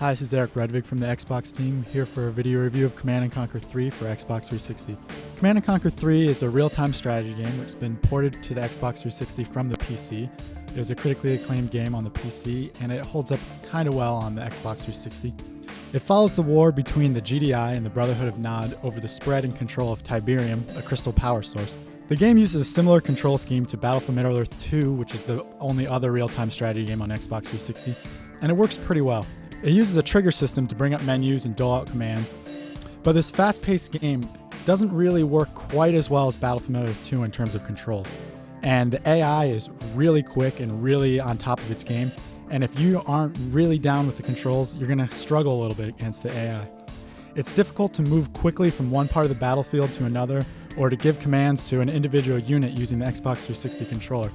Hi, this is Eric Redvig from the Xbox team, here for a video review of Command & Conquer 3 for Xbox 360. Command & Conquer 3 is a real-time strategy game which has been ported to the Xbox 360 from the PC. It was a critically acclaimed game on the PC, and it holds up kind of well on the Xbox 360. It follows the war between the GDI and the Brotherhood of Nod over the spread and control of Tiberium, a crystal power source. The game uses a similar control scheme to Battlefield Middle-earth 2, which is the only other real-time strategy game on Xbox 360, and it works pretty well. It uses a trigger system to bring up menus and dole out commands, but this fast-paced game doesn't really work quite as well as Battlefield Middle-earth 2 in terms of controls. And the AI is really quick and really on top of its game, and if you aren't really down with the controls, you're going to struggle a little bit against the AI. It's difficult to move quickly from one part of the battlefield to another, or to give commands to an individual unit using the Xbox 360 controller.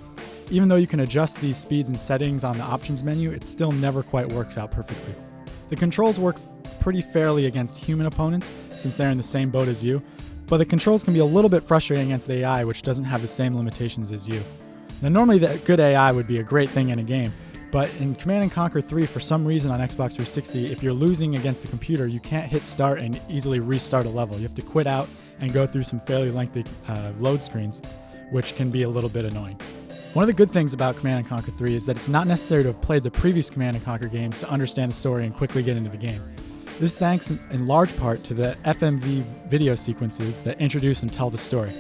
Even though you can adjust these speeds and settings on the options menu, it still never quite works out perfectly. The controls work pretty fairly against human opponents, since they're in the same boat as you, but the controls can be a little bit frustrating against the AI, which doesn't have the same limitations as you. Now, normally the good AI would be a great thing in a game, but in Command & Conquer 3, for some reason on Xbox 360, if you're losing against the computer, you can't hit start and easily restart a level. You have to quit out and go through some fairly lengthy load screens, which can be a little bit annoying. One of the good things about Command & Conquer 3 is that it's not necessary to have played the previous Command & Conquer games to understand the story and quickly get into the game. This thanks in large part to the FMV video sequences that introduce and tell the story.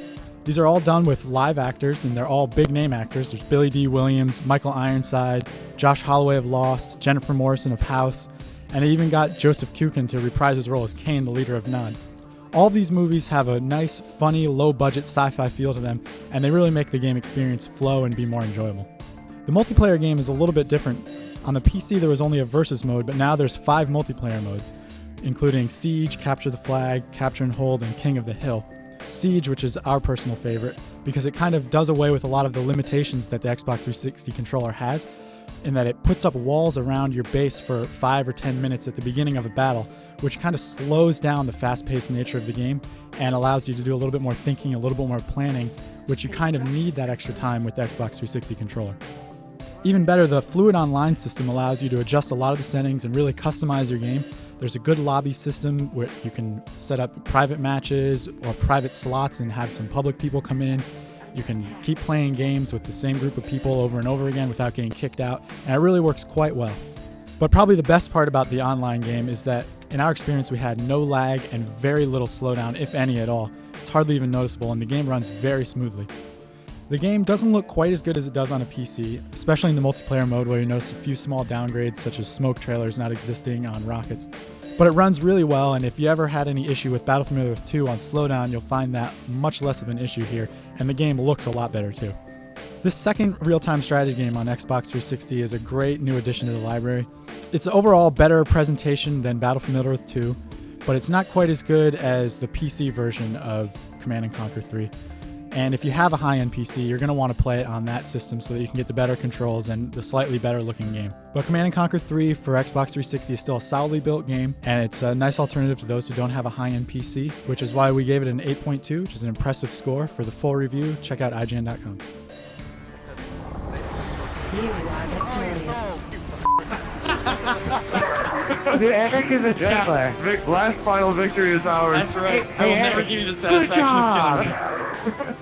These are all done with live actors, and they're all big-name actors. There's Billy D. Williams, Michael Ironside, Josh Holloway of Lost, Jennifer Morrison of House, and they even got Joseph Kukin to reprise his role as Kane, the leader of Nod. All these movies have a nice, funny, low-budget sci-fi feel to them, and they really make the game experience flow and be more enjoyable. The multiplayer game is a little bit different. On the PC there was only a versus mode, but now there's 5 multiplayer modes, including Siege, Capture the Flag, Capture and Hold, and King of the Hill. Siege, which is our personal favorite, because it kind of does away with a lot of the limitations that the Xbox 360 controller has, in that it puts up walls around your base for 5 or 10 minutes at the beginning of a battle, which kind of slows down the fast-paced nature of the game and allows you to do a little bit more thinking, a little bit more planning, which you kind of need that extra time with the Xbox 360 controller. Even better, the Fluid Online system allows you to adjust a lot of the settings and really customize your game. There's a good lobby system where you can set up private matches or private slots and have some public people come in. You can keep playing games with the same group of people over and over again without getting kicked out, and it really works quite well. But probably the best part about the online game is that in our experience we had no lag and very little slowdown, if any at all. It's hardly even noticeable, and the game runs very smoothly. The game doesn't look quite as good as it does on a PC, especially in the multiplayer mode where you notice a few small downgrades such as smoke trailers not existing on rockets. But it runs really well, and if you ever had any issue with Battlefield Middle-earth 2 on slowdown, you'll find that much less of an issue here, and the game looks a lot better too. This second real-time strategy game on Xbox 360 is a great new addition to the library. It's overall better presentation than Battlefield Middle-earth 2, but it's not quite as good as the PC version of Command & Conquer 3. And if you have a high-end PC, you're going to want to play it on that system so that you can get the better controls and the slightly better-looking game. But Command & Conquer 3 for Xbox 360 is still a solidly built game, and it's a nice alternative to those who don't have a high-end PC, which is why we gave it an 8.2, which is an impressive score. For the full review, check out IGN.com. You are victorious. Dude, Eric is a gentler. Last final victory is ours. That's right. I will never give you the satisfaction of killing me.